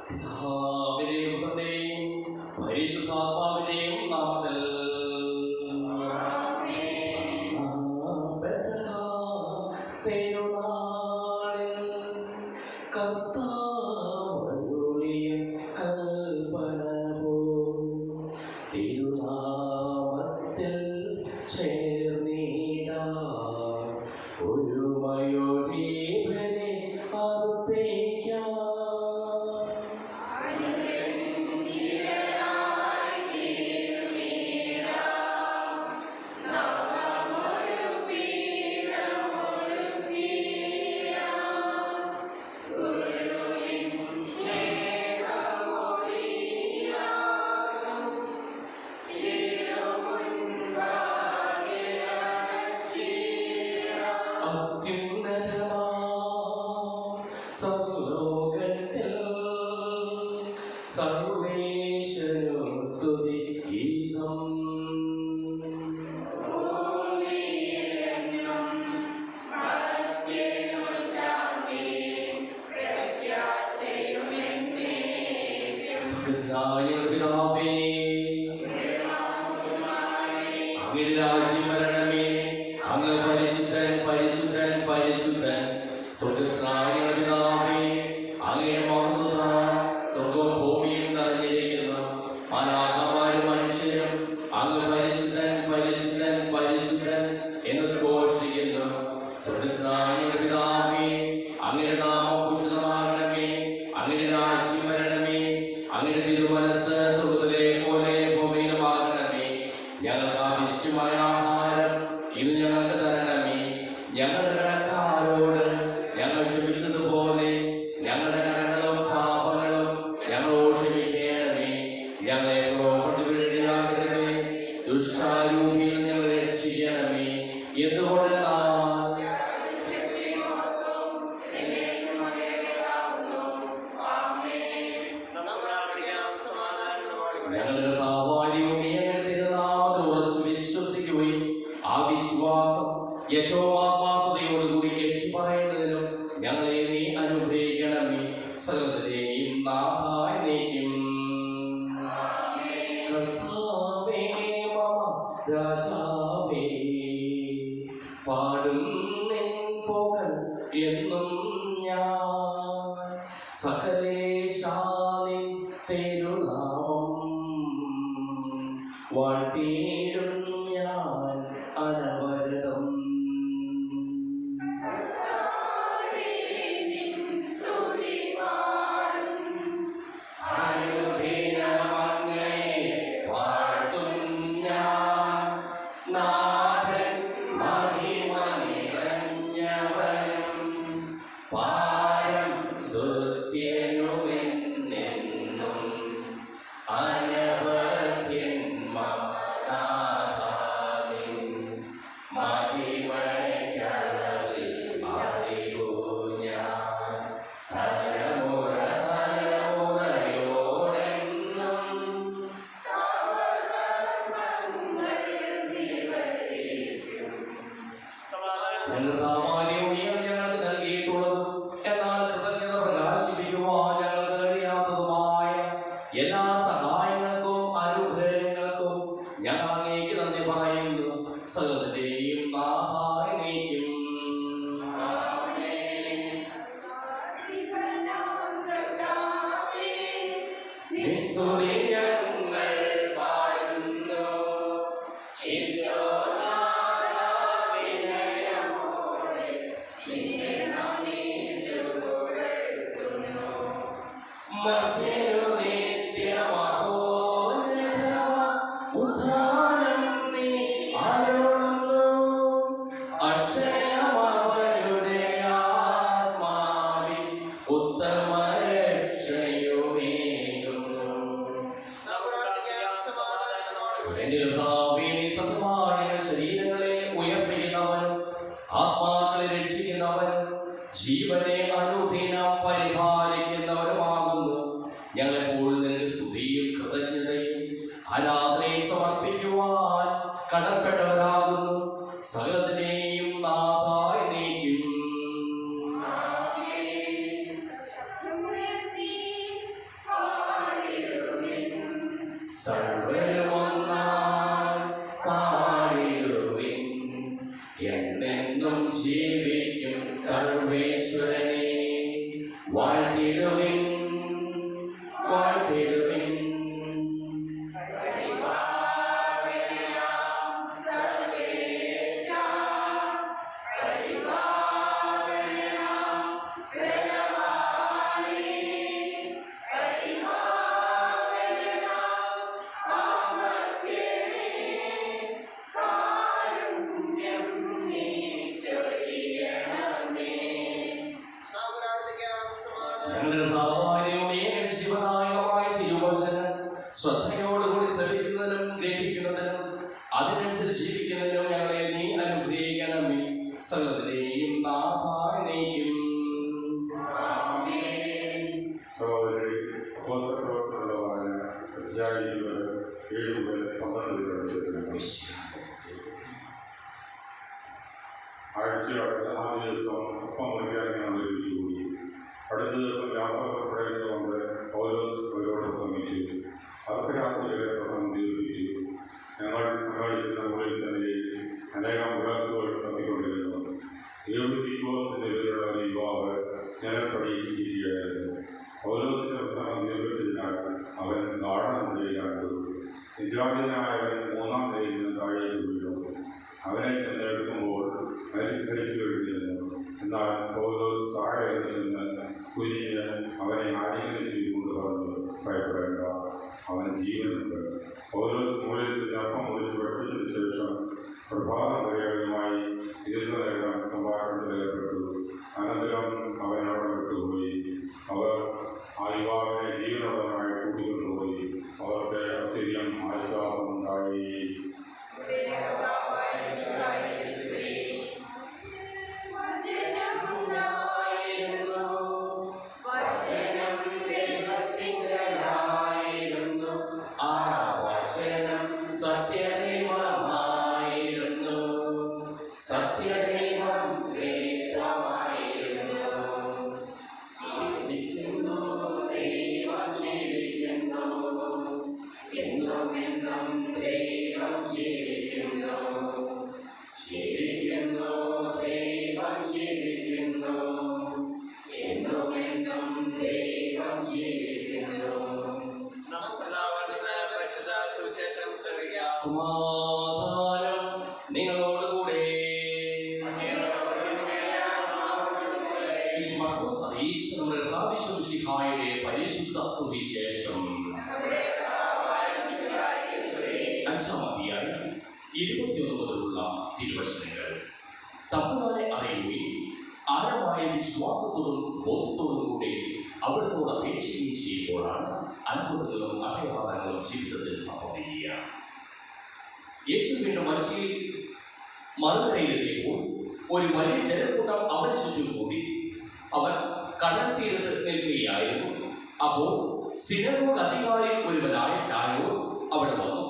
പരിശുദ്ധാത്മാവിന്റെയും നാമത്തിൽ ജീവനെ അനുദിനം പരിപാലിക്കുന്നവരുമാകുന്നു. ഞങ്ങളെപ്പോഴും നിന്റെ സ്തുതിയും കൃതജ്ഞതയും ആരാധനയും സമർപ്പിക്കുവാൻ കടപ്പെട്ടവരാകുന്നു. സകലത്തിനെയും നാഥായി നീക്കും. ജീവിക്കും സർവേശ്വരനെ വാഴ്ത്തിടുവിൻ വാഴ്ത്തിടുവിൻ. ശ്രദ്ധയോടുകൂടി ശ്രമിക്കുന്നതിനും ഗ്രഹിക്കുന്നതിനും അതിനനുസരിച്ച് ജീവിക്കുന്നതിനും ഞങ്ങളെ നീ അനുഗ്രഹിക്കണമേ. സകലതിനെയും നാഥാനേക്കും. സഹോദരി പ്രവർത്തനമായ 7 മുതൽ 12 ആഴ്ചയുടെ ആദ്യ ദിവസം ഒപ്പം മുറിക്കാൻ ഞങ്ങൾ ഒരുമിച്ചുകൂടി. അടുത്ത ദിവസം യാത്ര പുറപ്പെടുന്നതുകൊണ്ട് പൗലോസ് അവരോട് പ്രസംഗിച്ചു. അർദ്ധരാത്രി വരെ പ്രസംഗം ദീർഘിപ്പിച്ചു. ഞങ്ങൾ സംഘടിക്കുന്ന മുറിയിൽ തന്നെ അനേകം വിളക്കുകൾ കത്തിക്കൊണ്ടിരുന്നു. യൂത്തിക്കോസ് എന്ന പേരുള്ള ഒരു യുവാവ് ജനൽപ്പടിയിരിക്കുകയായിരുന്നു. പൗലോസിന്റെ പ്രസംഗം ദീർഘിച്ചതിനാൽ അവൻ താഴ്ന്നതിലാണ്. നിദ്രാധീനായവൻ 3-ാം നിലയിൽ നിന്ന് താഴേക്ക് വീണു. അവനെ ചെന്നെടുക്കുമ്പോൾ ധരിച്ചു കഴിഞ്ഞിരുന്നു. എന്നാൽ പൗലോസ് താഴെ ചെന്ന് കുനിഞ്ഞ് അവനെ ആലിംഗനം ചെയ്തുകൊണ്ട് പറഞ്ഞു, ഭയപ്പെടേണ്ട, അവൻ ജീവനുണ്ട്. പൗലോസ് മുകളിൽ ചെന്ന് അപ്പം മുറിച്ച് ഭക്ഷിച്ചതിന് ശേഷം പ്രഭാതം വരെയുമായി ദീർഘനേരം സംഭാഷണത്തിൽ ഏർപ്പെട്ടു. അനന്തരം അവൻ അവിടെ വിട്ടുപോയി. അവർ ആ യുവാവിനെ ജീവനുള്ളവനായി കൂട്ടിക്കൊണ്ടുപോയി. അവർക്ക് അത്യധികം ആശ്വാസം ഉണ്ടായി. സമാധാനം നിങ്ങളോടുകൂടെ. പരിശുദ്ധ സുവിശേഷം 5-ാം അധ്യായം 21 മുതലുള്ള തിരുവചനങ്ങൾ. തമ്പുരാനെ അറിയുകയും ആഴമായ വിശ്വാസത്തോടും ബോധത്തോടും കൂടി അവിടത്തോട് അപേക്ഷിക്കുകയും ചെയ്യുമ്പോഴാണ് അത്ഭുതങ്ങളും അഭയവാദങ്ങളും ജീവിതത്തിൽ സംഭവിക്കുക. യേശു വീണ്ടും മനുഷ്യയിൽ മറുകരയിലെത്തിയപ്പോൾ ഒരു വലിയ ജനക്കൂട്ടം അവന് ചുറ്റും കൂടി. അവൻ കടൽ തീരത്ത് നിൽക്കുകയായിരുന്നു. അപ്പോൾ സിനഗോഗ് അധികാരി ഒരുവനായ ജായോസ് അവിടെ വന്നു.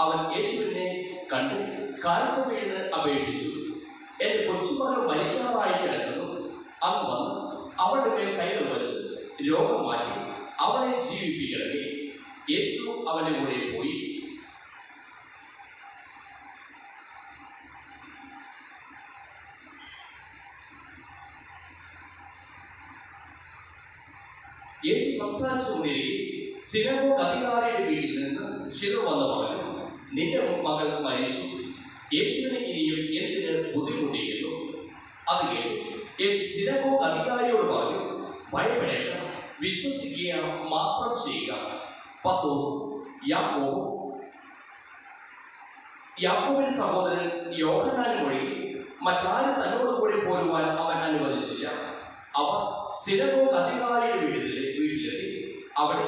അവൻ യേശുവിനെ കണ്ട് കാലത്ത് വീണ് അപേക്ഷിച്ചു, എന്റെ കൊച്ചുമകൾ മരിക്കാറായി കിടക്കുന്നു. അങ്ങ് വന്ന് അവളുടെ മേൽ കൈകൾ വച്ച് രോഗം മാറ്റി അവളെ ജീവിപ്പിക്കണമേ. യേശു അവന്റെ കൂടെ പോയി. യേശു സംസാരിച്ചുകൊണ്ടിരിക്കെ സിനഗോഗ് അധികാരിയുടെ വീട്ടിൽ നിന്ന് ചിലർ വന്ന് പറഞ്ഞു, നിന്റെ മകൾ മരിച്ചു, യേശുവിനെ ഇനിയും എന്തിന് ബുദ്ധിമുട്ടിക്കുന്നു? അത് കേട്ട് യേശു സിനഗോഗ് അധികാരിയോട് പറഞ്ഞു, ഭയപ്പെടേണ്ട, വിശ്വസിക്കുക മാത്രം ചെയ്യുക. പത്രോസും യാക്കോബിന്റെ സഹോദരൻ യോഹന്നാനും ഒഴികെ മറ്റാരും തന്നോട് കൂടി പോരുവാൻ അവൻ അനുവദിച്ചില്ല. അവർ സിനഗോഗ് അധികാരിയുടെ വീട്ടിലെത്തി. അവിടെ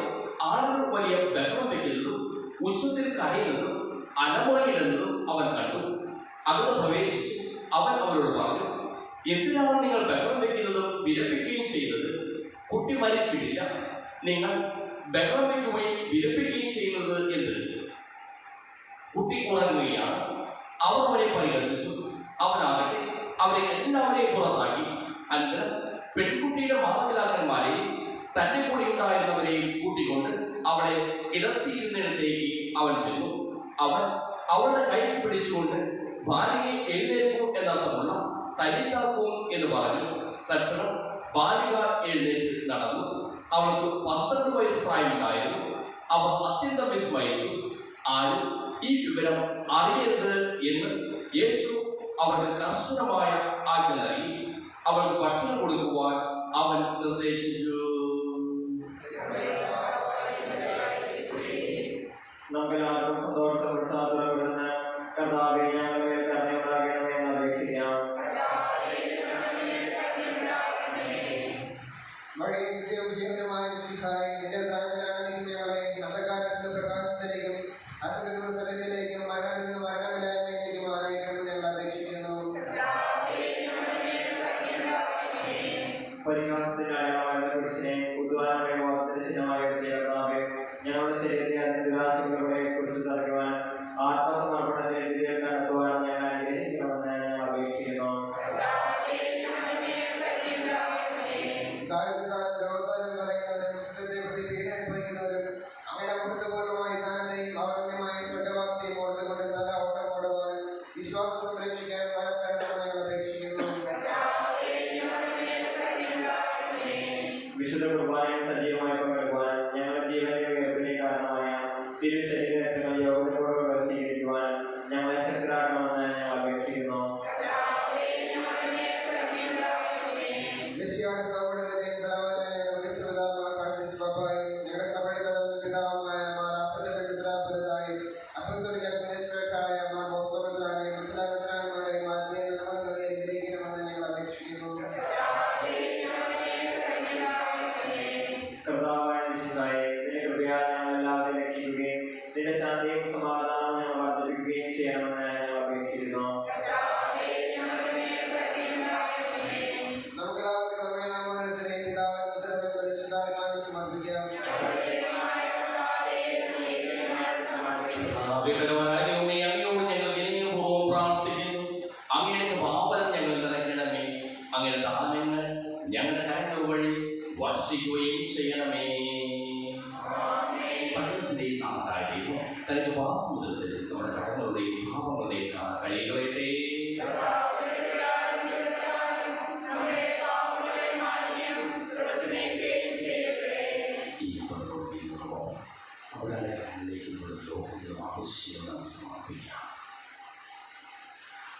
ആളുകൾ വലിയ ബഹളം വയ്ക്കുന്നതും ഉച്ചത്തിൽ കരയുന്നതും അലമുറയിടുന്നതും അവൻ കണ്ടു. അകത്ത് പ്രവേശിച്ച് അവൻ അവരോട് പറഞ്ഞു, എന്തിനാണ് നിങ്ങൾ ബഹളം വയ്ക്കുന്നതും വിലപിക്കുകയും ചെയ്യുന്നത്? കുട്ടി മരിച്ചിട്ടില്ല, നിങ്ങൾ ബഹളം വയ്ക്കുകയും വിലപിക്കുകയും ചെയ്യുന്നത് എന്ത്? കുട്ടി ഉറങ്ങുകയാണ്. അവർ അവനെ പരിഹസിച്ചു. അവനാകട്ടെ അവരെ എല്ലാവരെയും പുറത്താക്കി. അനന്തരം പെൺകുട്ടിയുടെ മാതാപിതാക്കന്മാരെയും തന്റെ കൂടെ ഉണ്ടായിരുന്നവരെയും കൂട്ടിക്കൊണ്ട് അവളെ കിടത്തിയിരുന്നിടത്തേക്ക് അവൻ ചെന്നു. അവൻ അവളുടെ കൈ പിടിച്ചുകൊണ്ട് ഭാര്യയെ എഴുന്നേൽക്കൂ എന്നർത്ഥമുള്ള തല്ലിത്താക്കും എന്ന് പറഞ്ഞു. തക്ഷണം ബാലിക എഴുന്നേറ്റ് നടന്നു. അവൾക്ക് 12 വയസ്സ് പ്രായമുണ്ടായിരുന്നു. അവർ അത്യന്തം വിസ്മയിച്ചു. ആരും ഈ വിവരം അറിയരുത് എന്ന് യേശു അവർക്ക് കർശനമായ ആജ്ഞ നൽകി. അവൾക്ക് ഭക്ഷണം കൊടുക്കുവാൻ അവൻ നിർദ്ദേശിച്ചു. നമുക്കെല്ലാവർക്കും സന്തോഷത്തോടെ കർത്താവേ ഞങ്ങളുടെ മേൽ കരുണയുണ്ടാകണമേ എന്ന് അപേക്ഷിക്കാം. മഴയും സത്യവും ജീവനുമായ മിശിഹായേ, നിന്റെ ദാനത്തിൽ ആനന്ദിക്കുന്ന ഞങ്ങളെ അന്ധകാരത്തിൽ നിന്ന് പ്രകാശത്തിലേക്കും അസത്യത്തിൽ നിന്ന് സത്യത്തിലേക്കും മരണത്തിൽ നിന്ന് മരണമില്ലായ്മയിലേക്കും ആനയിക്കണമെന്ന് ഞങ്ങൾ അപേക്ഷിക്കുന്നു. പരിഹാസത്തിന്റെ അടയാളമായ കുരിശിനെ ഉദ്ധാരണമായ വാർത്തയുടെ ചിഹ്നമായ കർത്താവേ, ഞങ്ങളുടെ ശരീരത്തെ അതിന്റെ വിലാസങ്ങളുടെ കുറിച്ച് തറയ്ക്കുവാൻ ആത്മസമർപ്പണത്തിനെതിരെ കണ്ടെത്തുവാൻ ഞങ്ങൾ അനുഗ്രഹിക്കണമെന്ന് ഞങ്ങൾ അപേക്ഷിക്കുന്നു. രോഗത്താലും പറയുന്നവരും സത്യത്തെ പ്രതി പീഡ അനുഭവിക്കുന്നവരും അവയുടെ മഹത്വപൂർവമായ ദാനത്തെയും അവന്യമായ സ്വർഗവാക്തിയും ഓർത്തുകൊണ്ട് നല്ല ഓട്ടം ഓടുവാൻ വിശ്വാസം സംരക്ഷിക്കാൻ വരം തരണമെന്ന് ഞങ്ങൾ അപേക്ഷിക്കുന്നു. വിശുദ്ധ കുർബാനയിൽ സജീവമായി പങ്കെടുക്കുവാൻ ഞങ്ങളുടെ ജീവന്റെ ഉയർപ്പിന് കാരണമായ തിരുശരീരങ്ങൾ യോഗത്തോടെ സ്വീകരിക്കുവാൻ ഞങ്ങളെ ശക്തരാക്കണമെന്ന് ഞങ്ങൾ അപേക്ഷിക്കുന്നു. മെസ്സിയുടെ സഹോദരനെയും തലവനായ ഞങ്ങളുടെ ഫ്രാൻസിസ് പാപ്പായും ഞങ്ങളുടെ സഭയുടെ തലവൻ പിതാവുമായ മാർ അപ്പത്തരായും അപ്പസ്തോലിക അഡ്മിനിസ്ട്രേറ്ററായ മാർ ബോസ്കോ മെത്രാനെയും മറ്റുള്ള മെത്രാന്മാരെയും ആത്മീയ നിലപാടുകളെ അനുഗ്രഹിക്കണമെന്ന് ഞങ്ങൾ അപേക്ഷിക്കുന്നു. കർത്താവായ മിശിഹായേ, നിന്റെ കൃപയാൽ ഞങ്ങൾ എല്ലാവരെയും രക്ഷിക്കുകയും നിന്റെ ശാന്തിയും സമാധാനവും ഞങ്ങൾ വർദ്ധിപ്പിക്കുകയും ചെയ്യണമെന്ന് ഞങ്ങൾ അപേക്ഷിക്കുന്നു. നമുക്കെല്ലാവർക്കും നമ്മെ നാം ഓരോരുത്തരെയും പിതാവിനും പുത്രനും പരിശുദ്ധാത്മാവിനും സമർപ്പിക്കാം. അങ്ങയോട് ഞങ്ങൾ വിനയപൂർവ്വം പ്രാർത്ഥിക്കുന്നു. അങ്ങയുടെ പാപം ഞങ്ങൾ നിറയ്ക്കണമേ. അങ്ങയുടെ ദാനങ്ങൾ ഞങ്ങളുടെ കരങ്ങൾ വഴി വർഷിക്കുകയും ചെയ്യണമേ. സകലത്തിന്റെയും നാഥായ ദൈവം തനിക്ക് വാസമുദ്രത്തിൽ നമ്മുടെ കടങ്ങളുടെയും പാപങ്ങളുടെയും കഴികളെ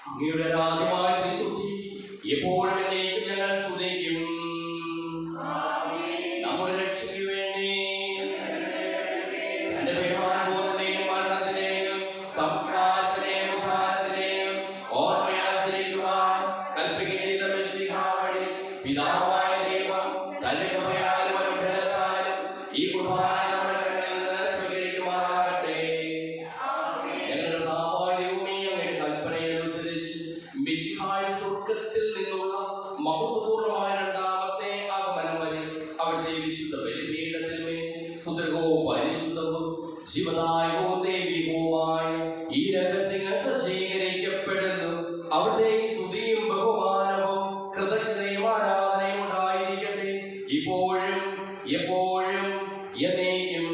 അങ്ങയുടെ ആദ്യമായ ത്രിത്വത്തെ എപ്പോഴും എന്നേക്കും ഞങ്ങൾ സ്തുതിക്കും. നമ്മുടെ രക്ഷയ്ക്ക് വേണ്ടി തന്റെ വിഹാരബോധത്തെയും മരണത്തിനെയും സംസ്കാരത്തിനെയും ഉദ്ധാരത്തിനെയും ഓർമ്മയാചരിക്കുവാൻ കൽപ്പിക്കുന്ന മിശിഹ വഴി പിതാവായ ദൈവം തന്റെ കൃപയാലും അനുഗ്രഹത്താലും ഈ കുർബാന നമ്മുടെ കരങ്ങളിൽ നിന്ന് സ്വീകരിക്കുമാറാകട്ടെ. ഞങ്ങളുടെ കർത്താവായ ദൈവമേ, അങ്ങയുടെ കൽപ്പനയനുസരിച്ച് മിശിഹായുടെ സ്വർഗ്ഗത്തിൽ നിന്നുള്ള മഹത്വപൂർണ്ണമായ രണ്ടാമത്തെ ആഗമനം വരെ അവിടുത്തെ വിശുദ്ധ ബലിപീഠത്തിന്മേൽ സുദൃഢവും പരിശുദ്ധവും ജീവദായകവും ദൈവികവുമായ ഈ രഹസ്യങ്ങൾ സജ്ജീകരിക്കപ്പെടുന്നു. അവിടുത്തെ സ്തുതിയും ബഹുമാനവും കൃതജ്ഞതയും ആരാധനയും ഉണ്ടായിരിക്കട്ടെ, ഇപ്പോഴും എപ്പോഴും എന്നേക്കും.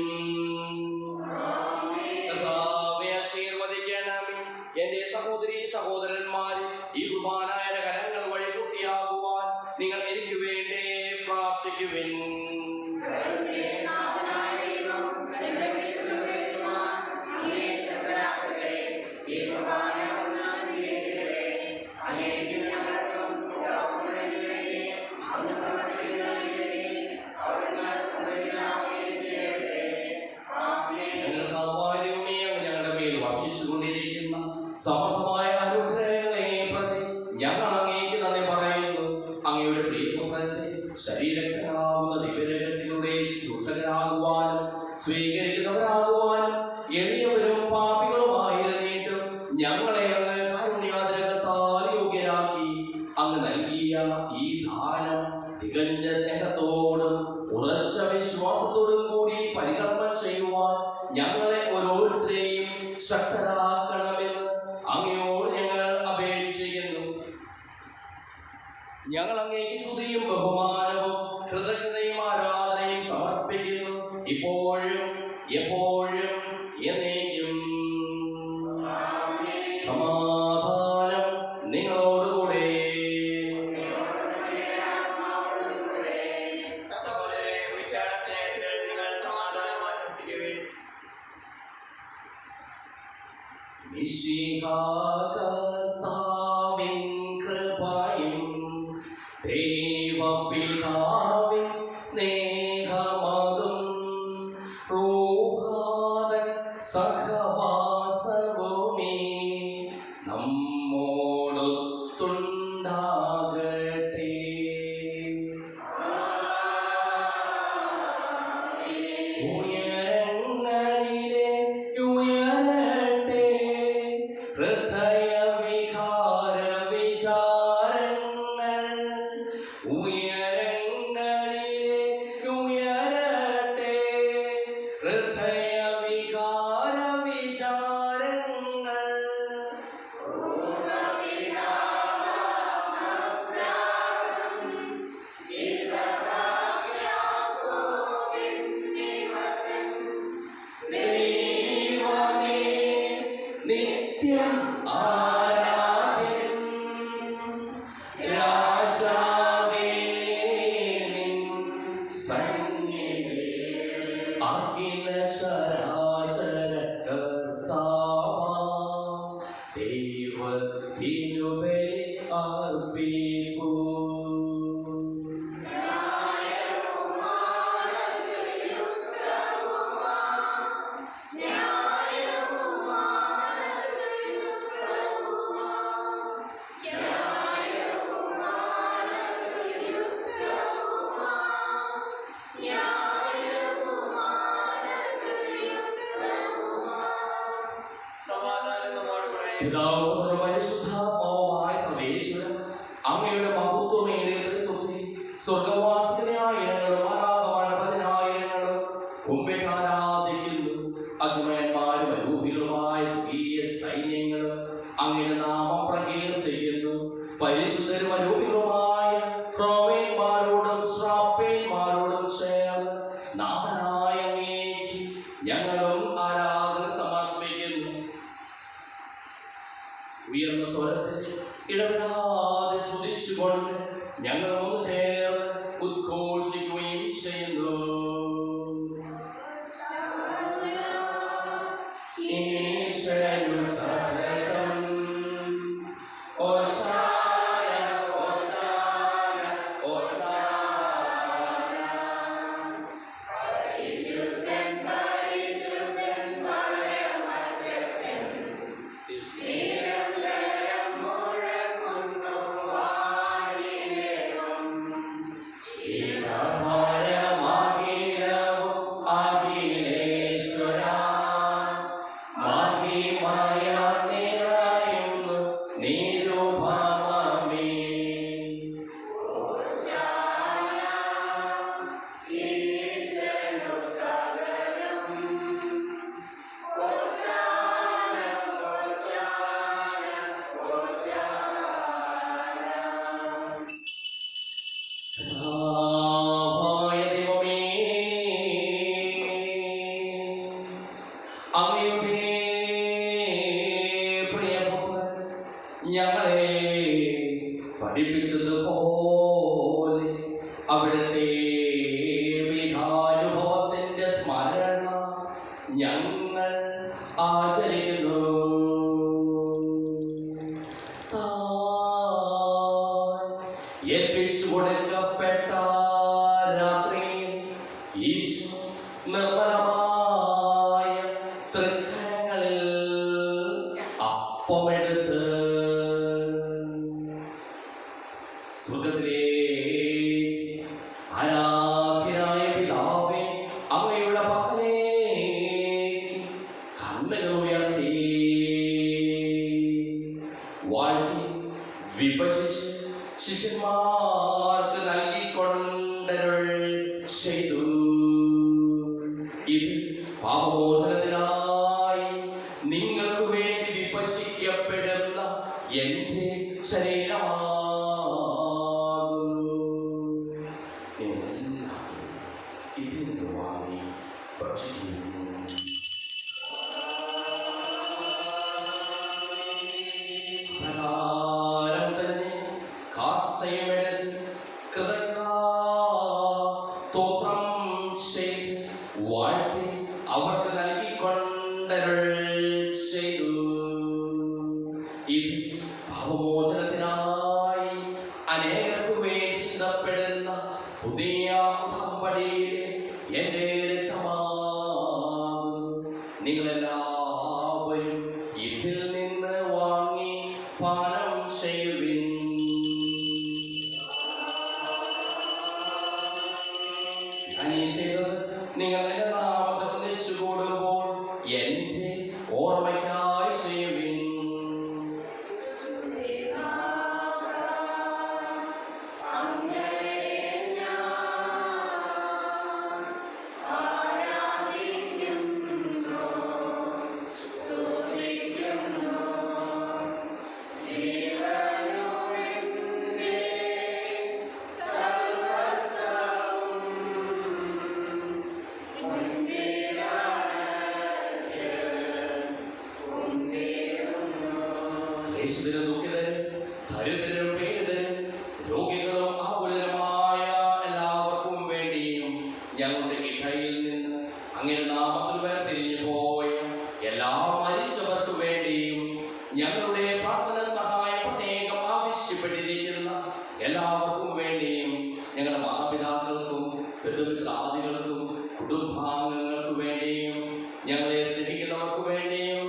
കർത്താവേ, ആശീർവദിക്കണമേ. എന്റെ സഹോദരീ സഹോദരന്മാർ, ഈ കുർബാനയുടെ കരങ്ങൾ വഴി പൂർത്തിയാകുവാൻ നിങ്ങൾ എനിക്ക് വേണ്ടി പ്രാർത്ഥിക്കുവിൻ. ഞങ്ങളുടെ മേൽ വർഷിച്ചുകൊണ്ടിരിക്കുന്ന സമർത്ഥമായ അനുഗ്രഹങ്ങളെ പ്രതി ഞങ്ങൾ അങ്ങേക്ക് നന്ദി പറയുന്നു. അങ്ങയുടെ പ്രിയപുത്രന്റെ ശരീരങ്ങളാവുന്ന ദിവ്യരഹസ്യങ്ങളുടെ ശുശ്രൂഷകരാകുവാനും സ്വീകരിക്കുന്നവരാകുവാനും എളിയവരും പാപികളുമായിരുന്നിട്ടും ഞങ്ങളെ അങ്ങ് കാരുണ്യാതിരകത്താൽ യോഗ്യരാക്കി. അങ്ങ് നൽകിയ ഈ ദാനം തികഞ്ഞ സ്നേഹത്തോടും ഉറച്ച വിശ്വാസത്തോടും കൂടി പരികർമ്മം ചെയ്യുവാൻ ഞങ്ങളെ ഓരോരുത്തരെയും ശക്തരാക്കണമെന്ന് അങ്ങയോട് ഞങ്ങൾ അപേക്ഷിക്കുന്നു. ഞങ്ങൾ അങ്ങേക്ക് സ്തുതിയും ബഹുമാനവും കൃതജ്ഞതയും ആരാധനയും സമർപ്പിക്കുന്നു, ഇപ്പോഴും എപ്പോഴും എന്നേക്കും. സമാധാനം നിങ്ങളോടുകൂടെ. മിശിഹാകർത്താവിൻ കൃപയും ദൈവപിതാവിൻ സ്നേഹമതും റൂഹാദൻ സഹവാസവുമേ നമ്മോടൊത്തുണ്ടാകട്ടെ. ഉയരങ്ങളിലേക്കുയരട്ടെ ഹൃദയവികാര വിചാരങ്ങൾ. ഉയരങ്ങളിലേക്കുയരട്ടെ ഹൃദയവികാര വിചാരങ്ങൾ. ദൈവമേ നിത്യം ആരാധ്യൻ. രാജാവേ നിൻ സന്നിധിയിൽ അഖില ചരാചര കർത്താവാം ദൈവത്തിനു ബലി അർപ്പിപ്പൂ. സമാധാനം നമ്മോടുകൂടെ. പിതാവും പുത്രനും പരിശുദ്ധാത്മാവുമായ സർവേശ്വരൻ അങ്ങയുടെ മഹത്വമേറിയ തൃത്വത്തെ സ്വർഗവാസികളായ ഇനങ്ങളും ആരാധമായ പതിനായിരങ്ങളും കുംഭികാരാധിക്കുന്നു. അഗ്നിമയന്മാരും അരൂപികളുമായ സ്വകീയ സൈന്യങ്ങളും അങ്ങയുടെ നാമം പ്രകീർത്തിക്കുന്നു. പരിശുദ്ധരും അരൂപികളുമായ ക്രോവേന്മാരോടും ശ്രാപ്പേന്മാരോടും ചേർന്ന് നാഥനായ അങ്ങേക്ക് ഞങ്ങളും ആരാധന സമർപ്പിക്കുന്നു. ഉയർന്ന സ്വരത്തിൽ ഇടപെടാതെ സ്തുതിച്ചുകൊണ്ട് ഞങ്ങൾ ഒന്ന് ചേർന്ന് ഉദ്ഘോഷിക്കുകയും ചെയ്യുന്നു. ഈശ്വരനു സദയം ഓശാന ഓശാന ഓശാന. പരിശുദ്ധൻ പരിശുദ്ധൻ പരമശക്തൻ നിരന്തരം മുഴങ്ങുന്നു വാനിലേക്കും. ഇഹപരമഖിലവും അഖിലേശ്വരാ മഹിമയ നിറയുന്നു നിരുപമമേ. കർത്താവായ ദൈവമേ, അങ്ങയുടെ പ്രിയപുത്രൻ ഞങ്ങളെ പഠിപ്പിച്ചതുപോലെ അവിടുത്തെ വിധാനുഭവത്തിന്റെ സ്മരണ ഞങ്ങൾ ആചരിക്കുന്നു. ഏൽപ്പിച്ചു കൊടുക്കപ്പെട്ട രാത്രിയിൽ ഈശോ നിർമ്മലമായ തൃക്കരങ്ങളിൽ അപ്പമെടുത്ത് സ്വർഗ്ഗത്തിലേക്ക് ആരാധ്യനായ പിതാവേ അങ്ങയുടെ പക്കലേക്ക് കണ്ണുകൾ ഉയർത്തി വാഴ്ത്തി വിഭജിച്ച് ശിഷ്യന്മാർക്ക് നൽകിക്കൊണ്ടരുൾ ചെയ്തു. ഇത് പാപമോചനത്തിനായി നിങ്ങൾക്ക് വേണ്ടി വിഭജിക്കപ്പെടുന്ന എന്റെ ശരീരമാകുന്നു. എല്ലാവരും ഇതിൽ നിന്ന് വാങ്ങി ഭക്ഷിക്കുന്നു. പ്രകാരം തന്നെ കാസയുമെടുത്ത് സ്തോത്രം ചെയ്ത് വാഴ്ത്തി അവർക്ക് നൽകിക്കൊണ്ടരുൾ ചെയ്തു. പുതിയ ഉടമ്പടിയിലെ എന്റെ രക്തമാകുന്നു. നിങ്ങളെല്ലാവരും ഇതിൽ നിന്ന് വാങ്ങി പാനം ചെയ്യുവിൻ. ഞാൻ ഈ ചെയ്തത് നിങ്ങൾ എന്റെ നാമത്തിൽ ഒന്നിച്ചു കൂടുമ്പോൾ എന്റെ ഓർമ്മയ്ക്കായി ചെയ്യുവിൻ. യേശുവിനെ ദുഃഖിതരും ദരിദ്രരും പീഡിതരും രോഗികളും ആകുലരുമായ എല്ലാവർക്കും വേണ്ടിയും ഞങ്ങളുടെ ഇടയിൽ നിന്ന് അങ്ങയുടെ നാമത്തിൽ വേർതിരിഞ്ഞു പോയ എല്ലാ മരിച്ചവർക്കു വേണ്ടിയും ഞങ്ങളുടെ പ്രാർത്ഥന സഹായം പ്രത്യേകം ആവശ്യപ്പെട്ടിരിക്കുന്ന എല്ലാവർക്കും വേണ്ടിയും ഞങ്ങളുടെ മാതാപിതാക്കൾക്കും ബന്ധുമിത്രാദികൾക്കും കുടുംബാംഗങ്ങൾക്ക് വേണ്ടിയും ഞങ്ങളെ സ്നേഹിക്കുന്നവർക്ക് വേണ്ടിയും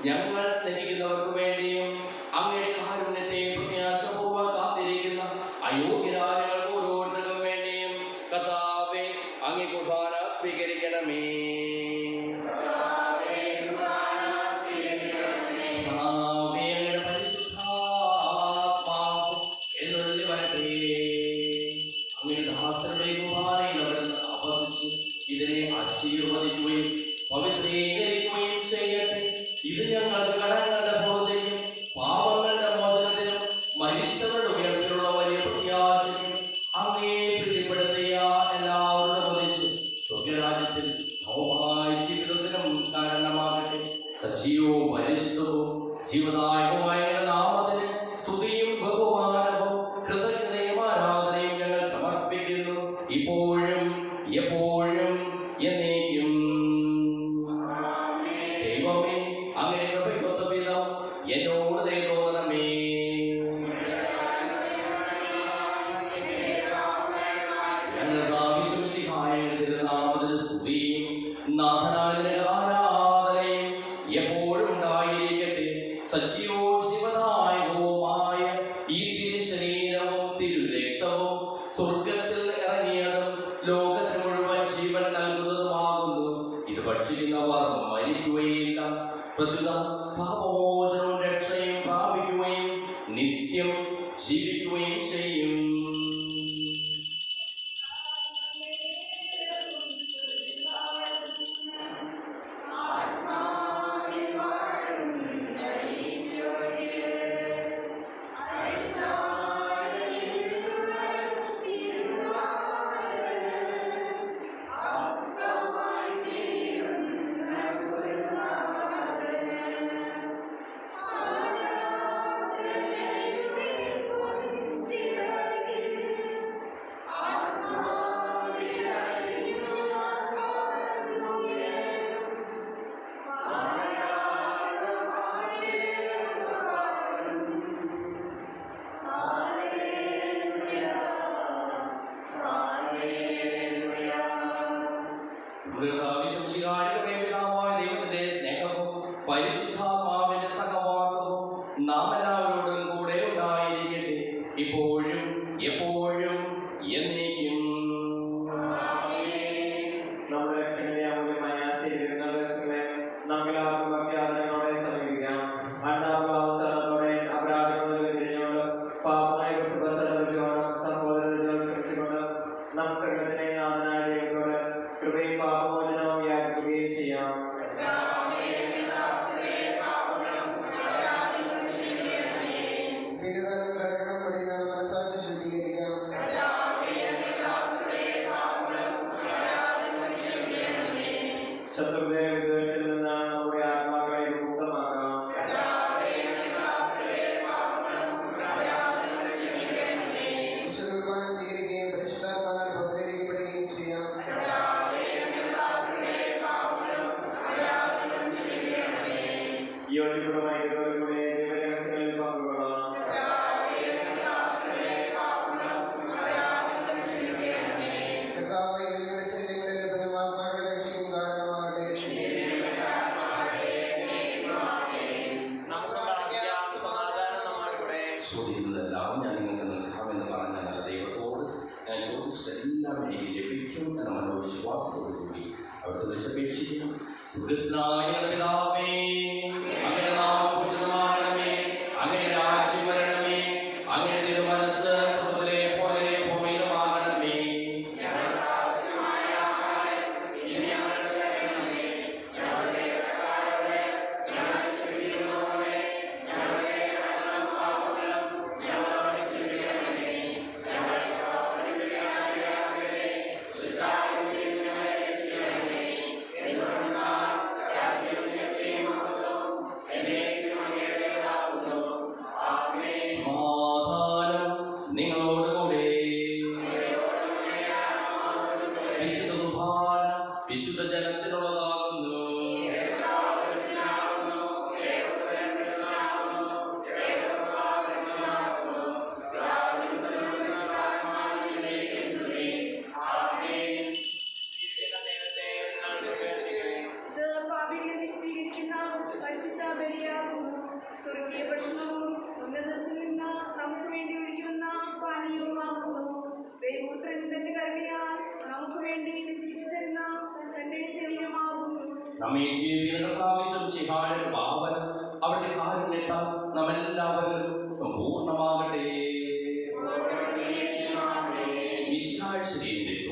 ഞങ്ങൾ സ്നേഹിക്കുന്നവർക്ക് വേണ്ടിയും അങ്ങയുടെ കാരുണ്യത്തെ പ്രത്യാശപൂർവ്വം കാത്തിരിക്കുന്ന അയോഗ്യരായ ഓരോരുത്തർക്കും വേണ്ടിയും കർത്താവേ അങ്ങേ കുർബാന സ്വീകരിക്കണമേ. എഴുന്നള്ളി വരട്ടെ. അങ്ങയുടെ ദാസരുടെ കുർബാനയിൽ അവിടുന്ന് ആവസിച്ച് ഇതിനെ ആശീർവദിക്കുകയും പവിത്രീകരിക്കുകയും ചെയ്യട്ടെ. ഇത് ഞങ്ങൾക്ക് കടങ്ങളുടെ പുറത്തേക്കും പാപങ്ങളുടെ മോചനത്തിനും മരിച്ചവരുടെ ഉയർത്തിലുള്ള വലിയ പ്രത്യാശയ്ക്കും അങ്ങേ പ്രീതിപ്പെടുത്തിയ എല്ലാവരുടെ പ്രദേശം സ്വർഗരാജ്യത്തിൽ നവമായ ജീവിതത്തിനും കാരണമാകട്ടെ. സജീവവും പരിശുദ്ധവും ജീവദായകമായ നാമത്തിന് സ്തുതിയും ബഹുമാനവും കൃതജ്ഞതയും ആരാധനയും ഞങ്ങൾ സമർപ്പിക്കുന്നു, ഇപ്പോഴും എപ്പോഴും എന്നേക്കും. ദൈവമേ, അങ്ങയുടെ കൃപയ്ക്കൊത്ത വിധം എന്നോട് ദയ തോന്നണമേ. ഞങ്ങൾക്ക് ആവശ്യമായ നാമത്തിന് സ്തുതിയും നാഥനായ ആരാധനയും എപ്പോഴും ഉണ്ടായിരിക്കട്ടെ. സജീവവും ശിവദായകവുമായ ഈ തിരുശരീരവും തിരുരക്തവും സ്വർഗത്തിൽ ഇറങ്ങിയതും ലോകത്തിന് മുഴുവൻ ജീവൻ നൽകുന്നതുമാകുന്നു. ഇത് ഭക്ഷിക്കുന്നവർ മരിക്കുകയില്ല, പ്രത്യുത പാപമോചനവും രക്ഷയും പ്രാപിക്കുകയും നിത്യം ജീവിക്കുകയും ചെയ്യും. എല്ലാം എനിക്ക് ലഭിക്കും എന്നുള്ള വിശ്വാസത്തോടുകൂടി അവിടുത്തെ വിളിച്ചപേക്ഷിക്കുന്നു. സുഖസ്നായ പിതാവേ, അങ്ങയുടെ നാമം പൂജിതമാകണമേ, അങ്ങയുടെ രാജ്യം വരണമേ, അങ്ങയുടെ തിരുമനസ്സ് സ്വർഗ്ഗത്തിലെ പോലെ ഭൂമിയിലുമാകണമേ. സമാധാനം നിങ്ങളോടുകൂടെ. വിശുദ്ധ കുർബാന വിശുദ്ധ ജനത്തിനുള്ളതാകുന്നു. ഇത് പാപികളെ വിശദീകരിക്കുന്ന പരിശുദ്ധ ബലിയാകുന്നു. സ്വർഗീയ ഭക്ഷണവും ഉന്നതത്തിൽ നിന്ന് നമുക്ക് വേണ്ടി ഒഴുകിവന്ന പാനീയവുമാകുന്നു. ദൈവപുത്രൻ തന്റെ കരുണയാൽ നമുക്ക് വേണ്ടി വിധിച്ചു തരുന്ന തന്റെ ശരീരമാകുന്നു. നമ്മെ ജീവിക്കുന്ന കർത്താവിന്റെ പാവൻ അവിടുത്തെ കാരുണ്യത്താൽ നമ്മെല്ലാവരിലും സമ്പൂർണ്ണമാകട്ടെ. ശരീരത്തെ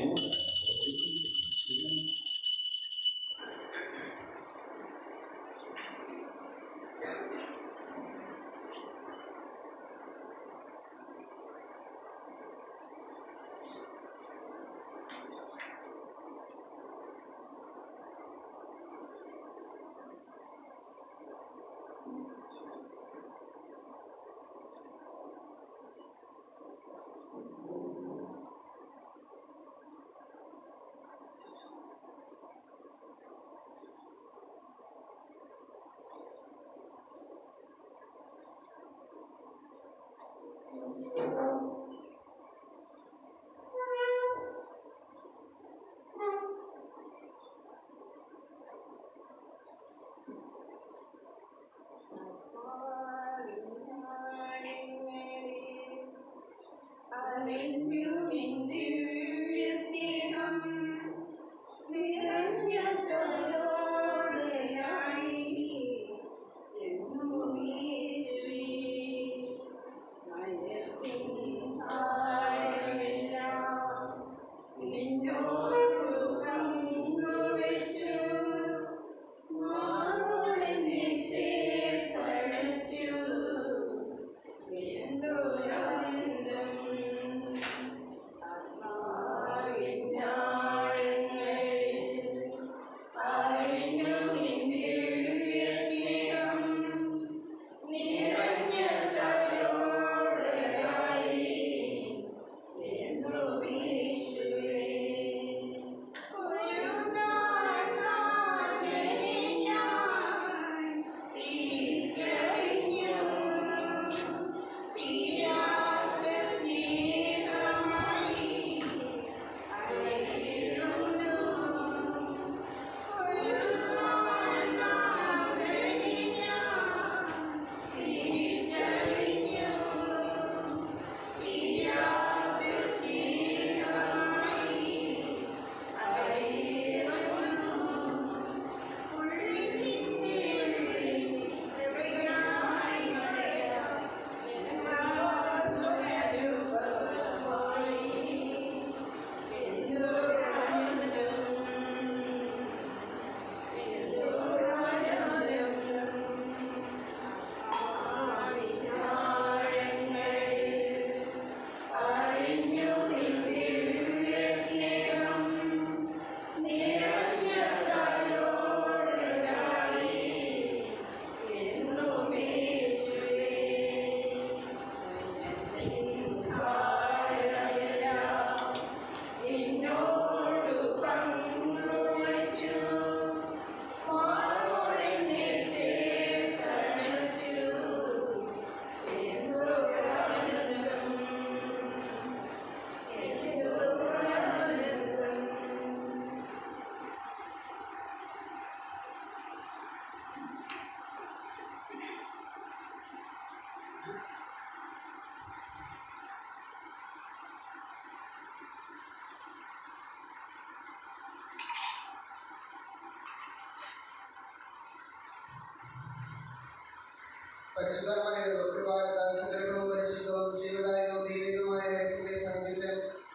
പരിശുദ്ധമായ കൃപാനത്താൽ സുന്ദരവും പരിശുദ്ധവും ജീവദായകവും ദൈവികവുമായ രഹസ്യങ്ങളെ സമീപിച്ച്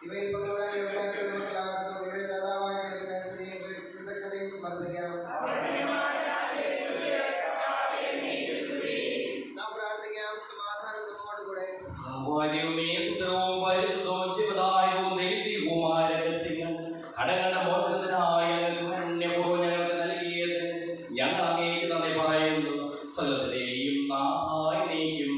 ഇവയിൽ പങ്കുകൊള്ളാൻ യോഗ്യരായിട്ട് നമുക്ക് എല്ലാവർക്കും ഇവയുടെ ദാതാവായ ദൈവത്തിന് സ്തുതിയും കൃതജ്ഞതയും സമർപ്പിക്കാം. നാം പ്രാർത്ഥിക്കാം. സമാധാനം നമ്മോടുകൂടെ. കടങ്ങളുടെ മോചനത്തിനായി ധന്യപൂർവ്വം ഞങ്ങൾക്ക് നൽകിയത് ഞങ്ങൾ അങ്ങേക്ക് നന്ദി പറയുന്നു. സകലത്തിലെയും നാഥായിലേക്കും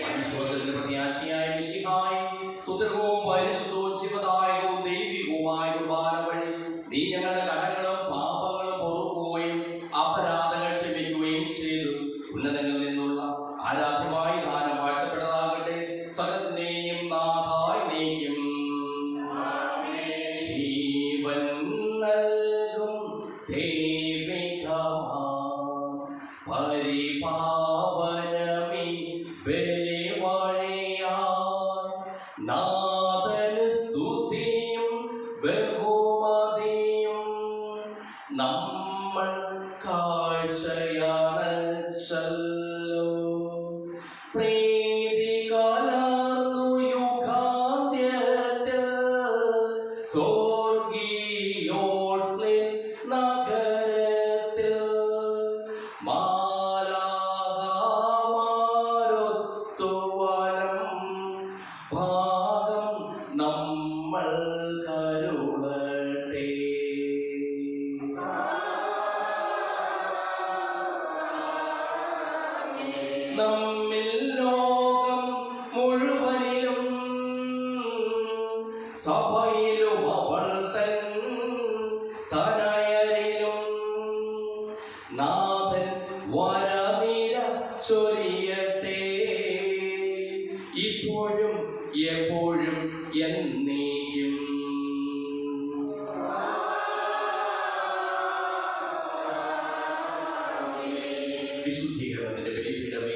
മനുഷ്യത്തിന്റെ പ്രത്യാശയായ മിശിഹായി സുദൃഢവും പരിശുദ്ധവും ശിവദായകവും ദൈവികവുമായ കുർബാന വഴി നീ ഞങ്ങളുടെ കടങ്ങളും പാപങ്ങളും പൊറുക്കുകയും അപരാധങ്ങൾ ക്ഷമിക്കുകയും ചെയ്തു. ഉന്നതങ്ങളിൽ നിന്നുള്ള ആരാധ്യമായ ദാനം വാഴ്ത്തപ്പെട്ടതാകട്ടെ. സകലത്തിനെയും നാഥായിലേക്കും ജീവൻ നൽകും പരിപാവനമി ബലിവഴിയായി നാഥന് സ്തുതിയും ബഹുമതിയും നമ്മൾ കാഴ്ചയാണല്ലോ. പ്രീതി കലർന്നു യുഗാന്ത്യത്തിൽ സ്വർഗീയോർസ്ലിൻ നഗരത്തിൽ മാലാഖമാരൊത്തുവലം ഭാഗം നമ്മൾ കരുളട്ടെ. നമ്മിൽ ലോകം മുഴുവനിലും സഭയിലും അവൾ തൻ തനയരിലും നാഥൻ വരനിര ചൊരിയട്ടെ. ഇപ്പോഴും എപ്പോഴും എന്നേക്കും. വിശുദ്ധീകരണത്തിന്റെ ബലിപീഠമേ,